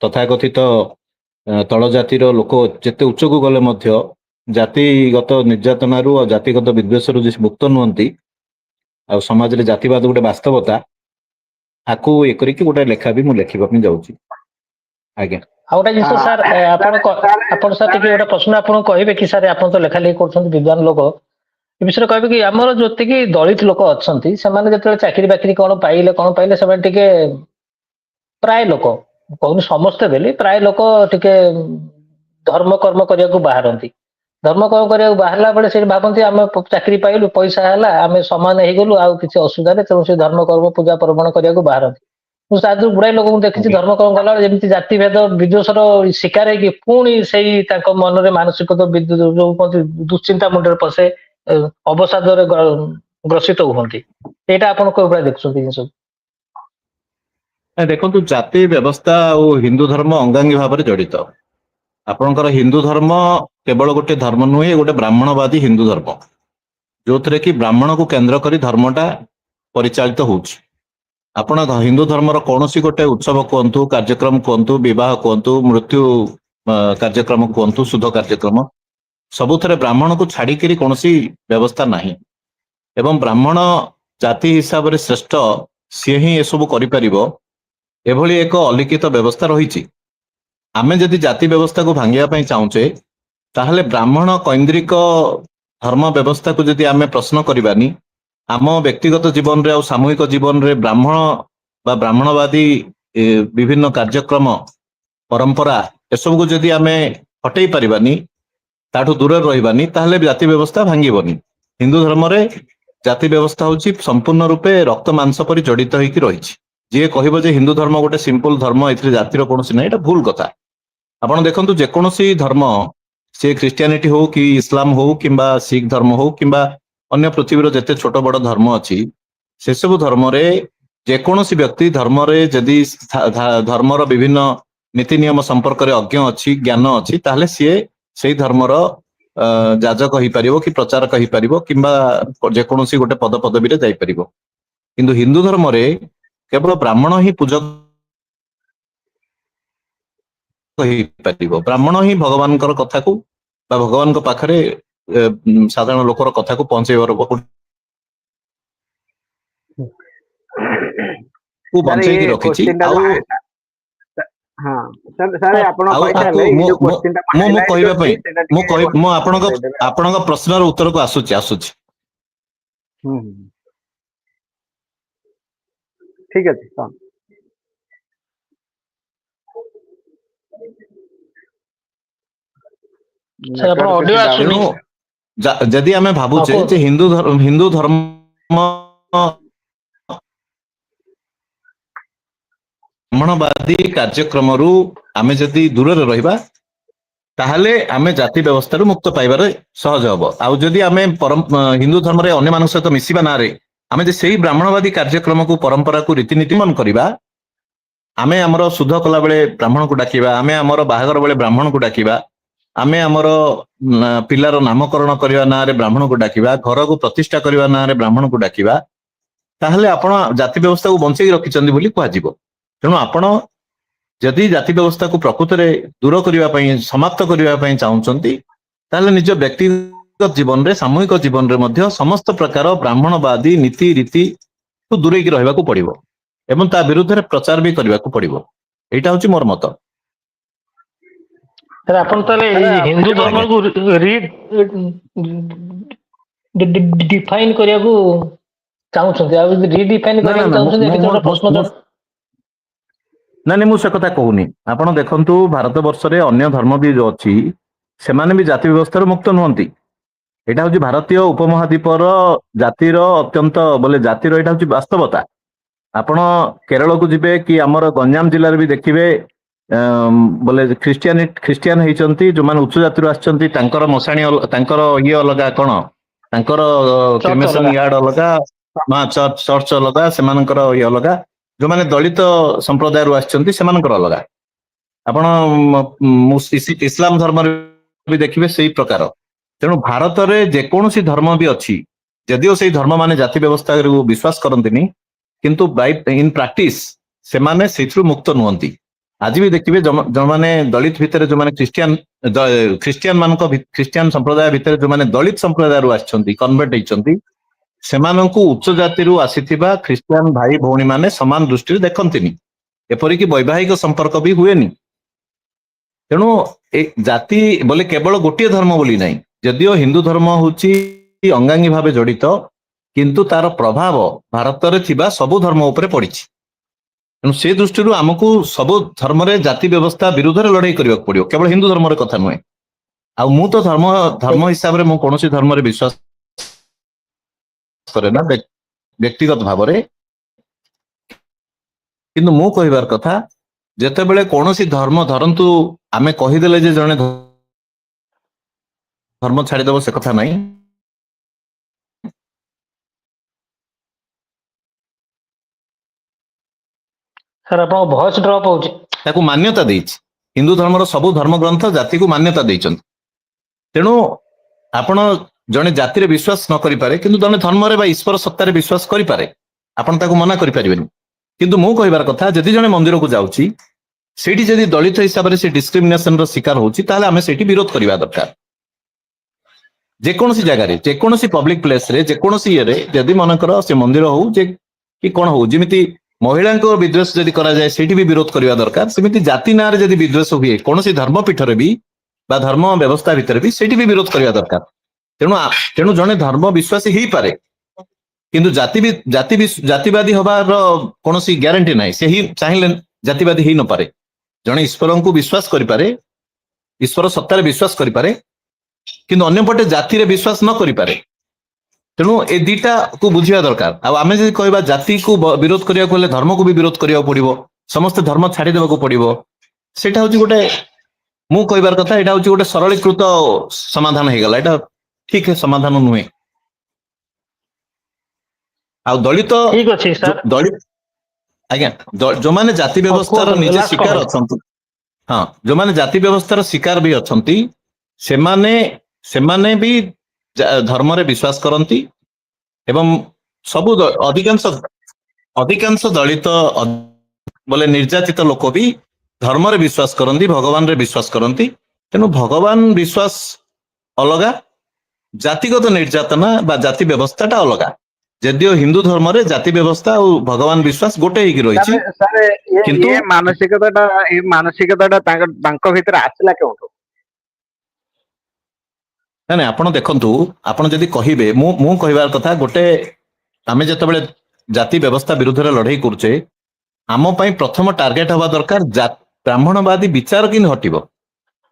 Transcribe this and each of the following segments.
ତଥାକଥିତ ତଳ ଜାତିର ଲୋକ ଯେତେ ଉଚ୍ଚକୁ ଗଲେ ମଧ୍ୟ ଜାତିଗତ ନିର୍ଯାତନାରୁ ଆଉ ଜାତିଗତ ବିଦ୍ୱେଷରୁ ଯେ ମୁକ୍ତ ନୁହନ୍ତି, ଆଉ ସମାଜରେ ଜାତିବାଦ ଗୋଟେ ବାସ୍ତବତା, ଆକୁ ଇଏ କରିକି ଗୋଟେ ଲେଖା ବି ମୁଁ ଲେଖିବା ପାଇଁ ଯାଉଛି। ଆଜ୍ଞା। ଆଉ ଗୋଟେ ଜିନିଷ ସାର୍, ଆପଣ ସାର୍ ଟିକେ ଗୋଟେ ପ୍ରଶ୍ନ ଆପଣଙ୍କୁ କହିବେ କି ସାର୍? ଆପଣ ତ ଲେଖା ଲେଖି କରୁଛନ୍ତି, ବିଦ୍ୱାନ ଲୋକ, ଏ ବିଷୟରେ କହିବେ କି ଆମର ଯେତିକି ଦଳିତ ଲୋକ ଅଛନ୍ତି ସେମାନେ ଯେତେବେଳେ ଚାକିରି ବାକିରି କଣ ପାଇଲେ ସେମାନେ ଟିକେ, ପ୍ରାୟ ଲୋକ, କହୁନି ସମସ୍ତେ ବୋଲି, ପ୍ରାୟ ଲୋକ ଟିକେ ଧର୍ମ କର୍ମ କରିବାକୁ ବାହାରନ୍ତି। ଧର୍ମ କର୍ମ କରିବାକୁ ବାହାରିଲା ବେଳେ ସେ ଭାବନ୍ତି ଆମେ ଚାକିରି ପାଇଲୁ, ପଇସା ହେଲା, ଆମେ ସମାନ ହେଇଗଲୁ, ଆଉ କିଛି ଅସୁବିଧା ନାହିଁ, ତେଣୁ ସେ ଧର୍ମ କର୍ମ ପୂଜା ପର୍ବଣ କରିବାକୁ ବାହାରନ୍ତି। ମୁଁ ତା ଯୋଉ ଗୁଡାଏ ଲୋକଙ୍କୁ ଦେଖିଛି ଧର୍ମ କର୍ମ କଲାବେଳେ ଯେମିତି ଜାତିଭେଦ ବିଦ୍ୱେଷର ଶିକାର ହେଇକି ପୁଣି ସେଇ ତାଙ୍କ ମନରେ ମାନସିକତା ଯୋଉ କୁହନ୍ତି ଦୁଶ୍ଚିନ୍ତା ମୁଣ୍ଡରେ ପଶେ, ଅବସାଦରେ ଗ୍ରସିତ ହୁଅନ୍ତି। ଏଇଟା ଆପଣ କୋଉ ଭଳିଆ ଦେଖୁଛନ୍ତି ଜିନିଷ? ଦେଖନ୍ତୁ, ଜାତି ବ୍ୟବସ୍ଥା ଆଉ ହିନ୍ଦୁ ଧର୍ମ ଅଙ୍ଗାଙ୍ଗୀ ଭାବରେ ଜଡିତ। ଆପଣଙ୍କର ହିନ୍ଦୁ ଧର୍ମ କେବଳ ଗୋଟେ ଧର୍ମ ନୁହେଁ, ଗୋଟେ ବ୍ରାହ୍ମଣବାଦୀ ହିନ୍ଦୁ ଧର୍ମ, ଯୋଉଥିରେ କି ବ୍ରାହ୍ମଣକୁ କେନ୍ଦ୍ର କରି ଧର୍ମଟା ପରିଚାଳିତ ହଉଛି। ଆପଣ ହିନ୍ଦୁ ଧର୍ମର କୌଣସି ଗୋଟେ ଉତ୍ସବ କୁହନ୍ତୁ, କାର୍ଯ୍ୟକ୍ରମ କୁହନ୍ତୁ, ବିବାହ କୁହନ୍ତୁ, ମୃତ୍ୟୁ କାର୍ଯ୍ୟକ୍ରମ କୁହନ୍ତୁ, ଶୁଦ୍ଧ କାର୍ଯ୍ୟକ୍ରମ, ସବୁଥିରେ ବ୍ରାହ୍ମଣକୁ ଛାଡିକିରି କୌଣସି ବ୍ୟବସ୍ଥା ନାହିଁ। ଏବଂ ବ୍ରାହ୍ମଣ ଜାତି ହିସାବରେ ଶ୍ରେଷ୍ଠ, ସିଏ ହିଁ ଏସବୁ କରିପାରିବ, ଏଭଳି ଏକ ଅଲିଖିତ ବ୍ୟବସ୍ଥା ରହିଛି। ଆମେ ଯଦି ଜାତି ବ୍ୟବସ୍ଥାକୁ ଭାଙ୍ଗିବା ପାଇଁ ଚାହୁଁଛେ, ତାହେଲେ ବ୍ରାହ୍ମଣ କୈନ୍ଦ୍ରିକ ଧର୍ମ ବ୍ୟବସ୍ଥାକୁ ଯଦି ଆମେ ପ୍ରଶ୍ନ କରିବାନି, ଆମ ବ୍ୟକ୍ତିଗତ ଜୀବନରେ ଆଉ ସାମୂହିକ ଜୀବନରେ ବ୍ରାହ୍ମଣ ବା ବ୍ରାହ୍ମଣବାଦୀ ବିଭିନ୍ନ କାର୍ଯ୍ୟକ୍ରମ, ପରମ୍ପରା, ଏସବୁକୁ ଯଦି ଆମେ ହଟେଇ ପାରିବାନି, ତାଠୁ ଦୂରରେ ରହିବାନି, ତାହେଲେ ଜାତି ବ୍ୟବସ୍ଥା ଭାଙ୍ଗିବନି। ହିନ୍ଦୁ ଧର୍ମରେ ଜାତି ବ୍ୟବସ୍ଥା ହଉଛି ସମ୍ପୂର୍ଣ୍ଣ ରୂପେ ରକ୍ତ ମାଂସ ପରି ଜଡିତ ହେଇକି ରହିଛି। ଯିଏ କହିବ ଯେ ହିନ୍ଦୁ ଧର୍ମ ଗୋଟେ ସିମ୍ପଲ ଧର୍ମ, ଏଥିରେ ଜାତିର କୌଣସି ନାହିଁ, ଏଇଟା ଭୁଲ କଥା। ଆପଣ ଦେଖନ୍ତୁ, ଯେକୌଣସି ଧର୍ମ, ସେ ଖ୍ରୀଷ୍ଟିଆନିଟି ହଉ କି ଇସଲାମ ହଉ କିମ୍ବା ଶିଖ ଧର୍ମ ହଉ କିମ୍ବା ଅନ୍ୟ ପୃଥିବୀର ଯେତେ ଛୋଟ ବଡ ଧର୍ମ ଅଛି, ସେସବୁ ଧର୍ମରେ ଯେକୌଣସି ବ୍ୟକ୍ତି ଧର୍ମରେ ଯଦି ଧର୍ମର ବିଭିନ୍ନ ନୀତି ନିୟମ ସମ୍ପର୍କରେ ଅଜ୍ଞ ଅଛି, ଜ୍ଞାନ ଅଛି, ତାହେଲେ ସିଏ ସେଇ ଧର୍ମର ଯାଜକ ହେଇପାରିବ କି ପ୍ରଚାରକ ହେଇପାରିବ କିମ୍ବା ଯେକୌଣସି ଗୋଟେ ପଦ ପଦବୀରେ ଯାଇପାରିବ। କିନ୍ତୁ ହିନ୍ଦୁ ଧର୍ମରେ କେବଳ ବ୍ରାହ୍ମଣ ହିଁ ପୂଜକ ହେଇପାରିବ। ବ୍ରାହ୍ମଣ ହିଁ ଭଗବାନଙ୍କର କଥାକୁ ବା ଭଗବାନଙ୍କ ପାଖରେ ସାଧାରଣ ଲୋକର କଥାକୁ ପହଞ୍ଚେଇବାର ବଞ୍ଚେଇକି ରଖିଛି। ଆଉ ମୁଁ କହିବା ପାଇଁ, ମୁଁ ଆପଣଙ୍କ ପ୍ରଶ୍ନର ଉତ୍ତରକୁ ଆସୁଛି। ଠିକ ଅଛି। ଯଦି ଆମେ ଭାବୁଛେ ଯେ ହିନ୍ଦୁ ଧର୍ମ ବ୍ରାହ୍ମଣବାଦୀ କାର୍ଯ୍ୟକ୍ରମରୁ ଆମେ ଯଦି ଦୂରରେ ରହିବା, ତାହେଲେ ଆମେ ଜାତି ବ୍ୟବସ୍ଥାରୁ ମୁକ୍ତ ପାଇବାରେ ସହଜ ହବ। ଆଉ ଯଦି ଆମେ ହିନ୍ଦୁ ଧର୍ମରେ ଅନ୍ୟମାନଙ୍କ ସହିତ ମିଶିବା ନାଁରେ ଆମେ ଯେ ସେଇ ବ୍ରାହ୍ମଣବାଦୀ କାର୍ଯ୍ୟକ୍ରମକୁ, ପରମ୍ପରାକୁ, ରୀତିନୀତି ମନ କରିବା, ଆମେ ଆମର ଶୁଦ୍ଧ କଲା ବେଳେ ବ୍ରାହ୍ମଣକୁ ଡାକିବା, ଆମେ ଆମର ବାହାଘର ବେଳେ ବ୍ରାହ୍ମଣକୁ ଡାକିବା, ଆମେ ଆମର ପିଲାର ନାମକରଣ କରିବା ନାଁରେ ବ୍ରାହ୍ମଣକୁ ଡାକିବା, ଘରକୁ ପ୍ରତିଷ୍ଠା କରିବା ନାଁରେ ବ୍ରାହ୍ମଣକୁ ଡାକିବା, ତାହେଲେ ଆପଣ ଜାତି ବ୍ୟବସ୍ଥାକୁ ବଞ୍ଚେଇ ରଖିଛନ୍ତି ବୋଲି କୁହାଯିବ। ତେଣୁ ଆପଣ ଯଦି ଜାତି ବ୍ୟବସ୍ଥାକୁ ପ୍ରକୃତରେ ଦୂର କରିବା ପାଇଁ, ସମାପ୍ତ କରିବା ପାଇଁ ଚାହୁଁଛନ୍ତି, ତାହେଲେ ନିଜ ବ୍ୟକ୍ତିଗତ ଜୀବନରେ, ସାମୂହିକ ଜୀବନରେ ମଧ୍ୟ ସମସ୍ତ ପ୍ରକାର ବ୍ରାହ୍ମଣବାଦୀ ନୀତି ରୀତିକୁ ଦୂରେଇକି ରହିବାକୁ ପଡିବ ଏବଂ ତା ବିରୁଦ୍ଧରେ ପ୍ରଚାର ବି କରିବାକୁ ପଡିବ। ଏଇଟା ହଉଛି ମୋର ମତ। ଆପଣ ତାହେଲେ ହିନ୍ଦୁ ଧର୍ମକୁ ଡିଫାଇନ କରିବାକୁ ଚାହୁଁଛନ୍ତି, ଆଉ ଯଦି ରିଡିଫାଇନ କରିବାକୁ ଚାହୁଁଛନ୍ତି, ନାଇଁ, ମୁଁ ସେ କଥା କହୁନି। ଆପଣ ଦେଖନ୍ତୁ, ଭାରତ ବର୍ଷରେ ଅନ୍ୟ ଧର୍ମ ବି ଯୋଉ ଅଛି, ସେମାନେ ବି ଜାତି ବ୍ୟବସ୍ଥାରୁ ମୁକ୍ତ ନୁହନ୍ତି। ଏଇଟା ହଉଛି ଭାରତୀୟ ଉପମହାଦ୍ୱୀପର ଜାତିର ଅତ୍ୟନ୍ତ ଜାତିର ଏଇଟା ହଉଛି ବାସ୍ତବତା। ଆପଣ କେରଳକୁ ଯିବେ କି ଆମର ଗଞ୍ଜାମ ଜିଲ୍ଲାରେ ବି ଦେଖିବେ, ଖ୍ରୀଷ୍ଟିଆନ ହେଇଛନ୍ତି, ଯୋଉମାନେ ଉଚ୍ଚ ଜାତିରୁ ଆସିଛନ୍ତି, ତାଙ୍କର ମଶାଣୀ, ତାଙ୍କର ଇଏ ଅଲଗା, କଣ ତାଙ୍କର କ୍ରିମେସନ ୟାର୍ଡ ଅଲଗା, ଚର୍ଚ୍ଚ ଅଲଗା, ସେମାନଙ୍କର ଇଏ ଅଲଗା। ଯୋଉମାନେ ଦଳିତ ସମ୍ପ୍ରଦାୟରୁ ଆସିଛନ୍ତି, ସେମାନଙ୍କର ଅଲଗା। ଆପଣ ଇସଲାମ ଧର୍ମରେ ବି ଦେଖିବେ ସେଇ ପ୍ରକାର। ତେଣୁ ଭାରତରେ ଯେକୌଣସି ଧର୍ମ ବି ଅଛି, ଯଦିଓ ସେଇ ଧର୍ମ ମାନେ ଜାତି ବ୍ୟବସ୍ଥାକୁ ବିଶ୍ୱାସ କରନ୍ତିନି, କିନ୍ତୁ ଇନ୍ ପ୍ରାକ୍ଟିସ ସେମାନେ ସେଇଥିରୁ ମୁକ୍ତ ନୁହନ୍ତି। ଆଜି ବି ଦେଖିବେ ଯୋଉମାନେ ଦଳିତ ଭିତରେ ଯୋଉମାନେ ଖ୍ରୀଷ୍ଟିଆନ ସମ୍ପ୍ରଦାୟ ଭିତରେ ଯୋଉମାନେ ଦଳିତ ସମ୍ପ୍ରଦାୟରୁ ଆସିଛନ୍ତି କନଭର୍ଟ ହେଇଛନ୍ତି ସେମାନଙ୍କୁ ଉଚ୍ଚ ଜାତିରୁ ଆସିଥିବା ଖ୍ରୀଷ୍ଟିଆନ ଭାଇ ଭଉଣୀ ମାନେ ସମାନ ଦୃଷ୍ଟିରେ ଦେଖନ୍ତିନି, ଏପରିକି ବୈବାହିକ ସମ୍ପର୍କ ବି ହୁଏନି। ତେଣୁ ଏ ଜାତି ବୋଲେ କେବଳ ଗୋଟିଏ ଧର୍ମ ବୋଲି ନାହିଁ, ଯଦିଓ ହିନ୍ଦୁ ଧର୍ମ ହଉଛି ଅଙ୍ଗାଙ୍ଗୀ ଭାବେ ଜଡିତ କିନ୍ତୁ ତାର ପ୍ରଭାବ ଭାରତରେ ଥିବା ସବୁ ଧର୍ମ ଉପରେ ପଡିଛି। ତେଣୁ ସେ ଦୃଷ୍ଟିରୁ ଆମକୁ ସବୁ ଧର୍ମରେ ଜାତି ବ୍ୟବସ୍ଥା ବିରୁଦ୍ଧରେ ଲଢେଇ କରିବାକୁ ପଡିବ, କେବଳ ହିନ୍ଦୁ ଧର୍ମର କଥା ନୁହେଁ। ଆଉ ମୁଁ ତ ଧର୍ମ ହିସାବରେ ମୁଁ କୌଣସି ଧର୍ମରେ ବିଶ୍ୱାସ କରେ ନା ବ୍ୟକ୍ତିଗତ ଭାବରେ, କିନ୍ତୁ ମୁଁ କହିବାର କଥା ଯେତେବେଳେ କୌଣସି ଧର୍ମ ଧରନ୍ତୁ ଆମେ କହିଦେଲେ ଯେ ଜଣେ ଧର୍ମ ଛାଡିଦବ ସେ କଥା ନାହିଁ। ସାର୍ ଆପଣଙ୍କ ଭଏସ ଡ୍ରପ ହଉଛି। ତାକୁ ମାନ୍ୟତା ଦେଇଛି, ହିନ୍ଦୁ ଧର୍ମର ସବୁ ଧର୍ମ ଗ୍ରନ୍ଥ ଜାତିକୁ ମାନ୍ୟତା ଦେଇଛନ୍ତି। ତେଣୁ ଆପଣ ଜଣେ ଜାତିରେ ବିଶ୍ୱାସ ନ କରିପାରେ କିନ୍ତୁ ଜଣେ ଧର୍ମରେ ବା ଈଶ୍ୱର ସତ୍ତାରେ ବିଶ୍ୱାସ କରିପାରେ, ଆପଣ ତାକୁ ମନା କରିପାରିବେନି। କିନ୍ତୁ ମୁଁ କହିବାର କଥା ଯଦି ଜଣେ ମନ୍ଦିରକୁ ଯାଉଛି ସେଇଠି ଯଦି ଦଳିତ ହିସାବରେ ସେ ଡିସ୍କ୍ରିମିନେସନର ଶିକାର ହଉଛି ତାହେଲେ ଆମେ ସେଇଠି ବିରୋଧ କରିବା ଦରକାର। ଯେକୌଣସି ଜାଗାରେ ଯେକୌଣସି ପବ୍ଲିକ ପ୍ଲେସରେ ଯେକୌଣସି ଇଏରେ ଯଦି ମନେକର ସେ ମନ୍ଦିର ହଉ ଯେ କି କଣ ହଉ, ଯେମିତି ମହିଳାଙ୍କ ବିଦ୍ୱେଷ ଯଦି କରାଯାଏ ସେଇଠି ବି ବିରୋଧ କରିବା ଦରକାର, ସେମିତି ଜାତି ନାଁରେ ଯଦି ବିଦ୍ୱେଷ ହୁଏ କୌଣସି ଧର୍ମପୀଠରେ ବି ବା ଧର୍ମ ବ୍ୟବସ୍ଥା ଭିତରେ ବି ସେଇଠି ବି ବିରୋଧ କରିବା ଦରକାର। ତେଣୁ ଜଣେ ଧର୍ମ ବିଶ୍ୱାସୀ ହେଇପାରେ କିନ୍ତୁ ଜାତିବାଦୀ ହବାର କୌଣସି ଗ୍ୟାରେଣ୍ଟି ନାହିଁ। ସେ ହିଁ ଚାହିଁଲେ ଜାତିବାଦୀ ହେଇ ନପାରେ। ଜଣେ ଈଶ୍ୱରଙ୍କୁ ବିଶ୍ୱାସ କରିପାରେ, ଈଶ୍ୱର ସତ୍ତାରେ ବିଶ୍ୱାସ କରିପାରେ କିନ୍ତୁ ଅନ୍ୟପଟେ ଜାତିରେ ବିଶ୍ୱାସ ନ କରିପାରେ। ତେଣୁ ଏ ଦିଟାକୁ ବୁଝିବା ଦରକାର। ଆଉ ଆମେ ଯଦି କହିବା ଜାତିକୁ ବିରୋଧ କରିବାକୁ ହେଲେ ଧର୍ମକୁ ବି ବିରୋଧ କରିବାକୁ ପଡିବ, ସମସ୍ତେ ଧର୍ମ ଛାଡିଦେବାକୁ ପଡିବ, ସେଇଟା ହଉଛି ଗୋଟେ, ମୁଁ କହିବାର କଥା ଏଇଟା ହଉଛି ଗୋଟେ ସରଳୀକୃତ ସମାଧାନ ହେଇଗଲା, ଏଇଟା ଠିକ ସମାଧାନ ନୁହେଁ। ଆଉ ଦଳିତ ଠିକ ଅଛି ସାର୍। ଆଜ୍ଞା, ଯୋଉମାନେ ଜାତି ବ୍ୟବସ୍ଥାର ନିଜେ ଶିକାର ଅଛନ୍ତି, ହଁ, ଯୋଉମାନେ ଜାତି ବ୍ୟବସ୍ଥାର ଶିକାର ବି ଅଛନ୍ତି ସେମାନେ ବି ଧର୍ମରେ ବିଶ୍ୱାସ କରନ୍ତି ଏବଂ ସବୁ ଅଧିକାଂଶ ଦଳିତ ବୋଲେ ନିର୍ଯାତିତ ଲୋକ ବି ଧର୍ମରେ ବିଶ୍ୱାସ କରନ୍ତି, ଭଗବାନରେ ବିଶ୍ୱାସ କରନ୍ତି। ତେଣୁ ଭଗବାନ ବିଶ୍ୱାସ ଅଲଗା, ଜାତିଗତ ନିର୍ଯାତନା ବା ଜାତି ବ୍ୟବସ୍ଥାଟା ଅଲଗା। ଯଦିଓ ହିନ୍ଦୁ ଧର୍ମରେ ଜାତି ବ୍ୟବସ୍ଥା ଆଉ ଭଗବାନ ବିଶ୍ୱାସ ଗୋଟେ ହେଇକି ରହିଛି, କିନ୍ତୁ ଏ ମାନସିକତାଟା ତାଙ୍କ ଭିତରେ ଆସିଲା କେଉଁଠୁ? ନାଇଁ ଆପଣ ଦେଖନ୍ତୁ, ଆପଣ ଯଦି କହିବେ, ମୁଁ କହିବାର କଥା ଗୋଟେ, ଆମେ ଯେତେବେଳେ ଜାତି ବ୍ୟବସ୍ଥା ବିରୁଦ୍ଧରେ ଲଢେଇ କରୁଛେ ଆମ ପାଇଁ ପ୍ରଥମ ଟାର୍ଗେଟ ହବା ଦରକାର ବ୍ରାହ୍ମଣବାଦୀ ବିଚାର କେମିତି ହଟିବ।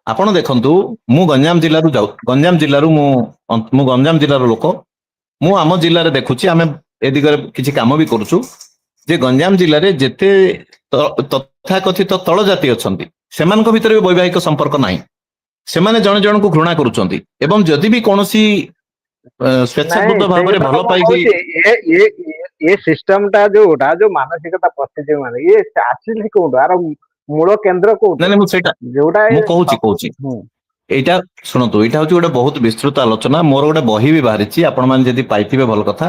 ଆପଣ ଦେଖନ୍ତୁ, ମୁଁ ଗଞ୍ଜାମ ଜିଲ୍ଲାରୁ ମୁଁ ଗଞ୍ଜାମ ଜିଲ୍ଲାର ଲୋକ। ମୁଁ ଆମ ଜିଲ୍ଲାରେ ଦେଖୁଛି, ଆମେ ଏ ଦିଗରେ କିଛି କାମ ବି କରୁଛୁ ଯେ ଗଞ୍ଜାମ ଜିଲ୍ଲାରେ ଯେତେ ତଥାକଥିତ ତଳ ଜାତି ଅଛନ୍ତି ସେମାନଙ୍କ ଭିତରେ ବି ବୈବାହିକ ସମ୍ପର୍କ ନାହିଁ। ସେମାନେ ଜଣେ ଜଣଙ୍କୁ ଘୃଣା କରୁଛନ୍ତି ଏବଂ ଯଦି ବି କୌଣସି ସ୍ୱେଚ୍ଛାକୃତ ଭାବରେ ଭଲ ପାଇକି ଏ ସିଷ୍ଟମଟା ଯୋଉ ମାନସିକତା ପଶିଛି, ମାନେ ଇଏ ଆସିଲି କୋଉଠୁ, ଆର ମୂଳ କେନ୍ଦ୍ର କୋଉଠୁ? ନାଇଁ ମୁଁ ସେଇଟା ଯୋଉଟା ମୁଁ କହୁଛି ଏଇଟା ଶୁଣନ୍ତୁ, ଏଇଟା ହଉଛି ଗୋଟେ ବହୁତ ବିସ୍ତୃତ ଆଲୋଚନା। ମୋର ଗୋଟେ ବହି ବି ବାହାରିଛି, ଆପଣ ମାନେ ଯଦି ପାଇଥିବେ ଭଲ କଥା,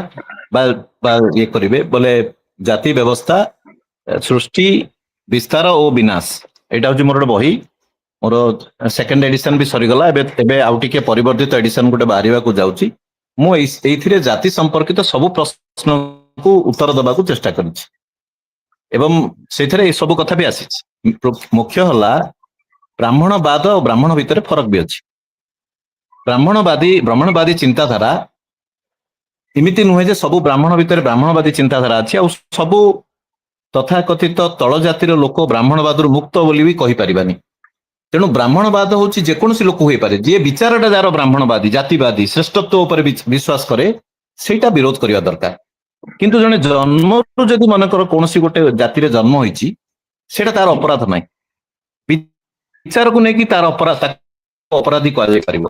ବା ଇଏ କରିବେ ବୋଲେ ଜାତି ବ୍ୟବସ୍ଥା ସୃଷ୍ଟି, ବିସ୍ତାର ଓ ବିନାଶ, ଏଇଟା ହଉଛି ମୋର ଗୋଟେ ବହି। ମୋର ସେକେଣ୍ଡ ଏଡିସନ ବି ସରିଗଲା, ଏବେ ଆଉ ଟିକେ ପରିବର୍ଦ୍ଧିତ ଏଡିସନ ଗୋଟେ ବାହାରିବାକୁ ଯାଉଛି। ମୁଁ ଏଇଥିରେ ଜାତି ସମ୍ପର୍କିତ ସବୁ ପ୍ରଶ୍ନକୁ ଉତ୍ତର ଦେବାକୁ ଚେଷ୍ଟା କରିଛି ଏବଂ ସେଇଥିରେ ଏ ସବୁ କଥା ବି ଆସିଛି। ମୁଖ୍ୟ ହେଲା ବ୍ରାହ୍ମଣବାଦ ଓ ବ୍ରାହ୍ମଣ ଭିତରେ ଫରକ ବି ଅଛି। ବ୍ରାହ୍ମଣବାଦୀ ଚିନ୍ତାଧାରା ଏମିତି ନୁହେଁ ଯେ ସବୁ ବ୍ରାହ୍ମଣ ଭିତରେ ବ୍ରାହ୍ମଣବାଦୀ ଚିନ୍ତାଧାରା ଅଛି ଆଉ ସବୁ ତଥାକଥିତ ତଳ ଜାତିର ଲୋକ ବ୍ରାହ୍ମଣବାଦରୁ ମୁକ୍ତ ବୋଲି ବି କହିପାରିବାନି। ତେଣୁ ବ୍ରାହ୍ମଣବାଦ ହଉଛି ଯେକୌଣସି ଲୋକ ହୋଇପାରେ, ଯିଏ ବିଚାରଟା ଯାହାର ବ୍ରାହ୍ମଣବାଦୀ, ଜାତିବାଦୀ, ଶ୍ରେଷ୍ଠତ୍ୱ ଉପରେ ବିଶ୍ୱାସ କରେ, ସେଇଟା ବିରୋଧ କରିବା ଦରକାର। କିନ୍ତୁ ଜଣେ ଜନ୍ମରୁ ଯଦି ମନେକର କୌଣସି ଗୋଟେ ଜାତିରେ ଜନ୍ମ ହେଇଛି, ସେଇଟା ତାର ଅପରାଧ ନାହିଁ। ବିଚାରକୁ ନେଇକି ତାର ଅପରାଧୀ କୁହାଯାଇ ପାରିବ,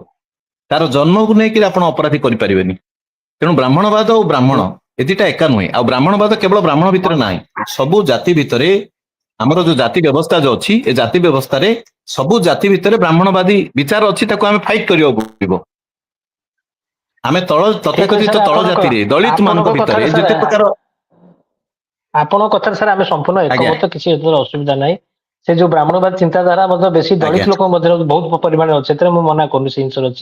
ତାର ଜନ୍ମକୁ ନେଇକି ଆପଣ ଅପରାଧୀ କରିପାରିବେନି। ତେଣୁ ବ୍ରାହ୍ମଣବାଦ ଓ ବ୍ରାହ୍ମଣ ଏ ଦିଟା ଏକା ନୁହେଁ। ଆଉ ବ୍ରାହ୍ମଣବାଦ କେବଳ ବ୍ରାହ୍ମଣ ଭିତରେ ନାହିଁ, ସବୁ ଜାତି ଭିତରେ ଆମର ଯୋଉ ଜାତି ବ୍ୟବସ୍ଥା ଯୋଉ ଅଛି, ଏ ଜାତି ବ୍ୟବସ୍ଥାରେ ସବୁ ଜାତି ଭିତରେ ବ୍ରାହ୍ମଣବାଦୀ ବିଚାର ଅଛି, ତାକୁ ଆମେ ଫାଇଟ୍ କରିବାକୁ ପଡିବ। ଆମେ ତଥାକଥିତ ତଳ ଜାତିରେ ଦଳିତ ମାନଙ୍କ ଭିତରେ ଯେତେ ପ୍ରକାର, ଆପଣଙ୍କ କଥାରେ ସାର୍ ଆମେ ସମ୍ପୂର୍ଣ୍ଣ ଏକମତ, କିଛି ଏଥିରେ ଅସୁବିଧା ନାହିଁ। ସେ ଯୋଉ ବ୍ରାହ୍ମଣବାଦ ଚିନ୍ତାଧାରା ମଧ୍ୟ ବେଶୀ ଦଳିତ ଆଜ୍ଞା। ଲୋକଙ୍କ ମଧ୍ୟରେ ବହୁତ ପରିମାଣରେ ଅଛି, ସେଥିରେ ମୁଁ ମନା କରୁନି, ସେ ଜିନିଷ ଅଛି।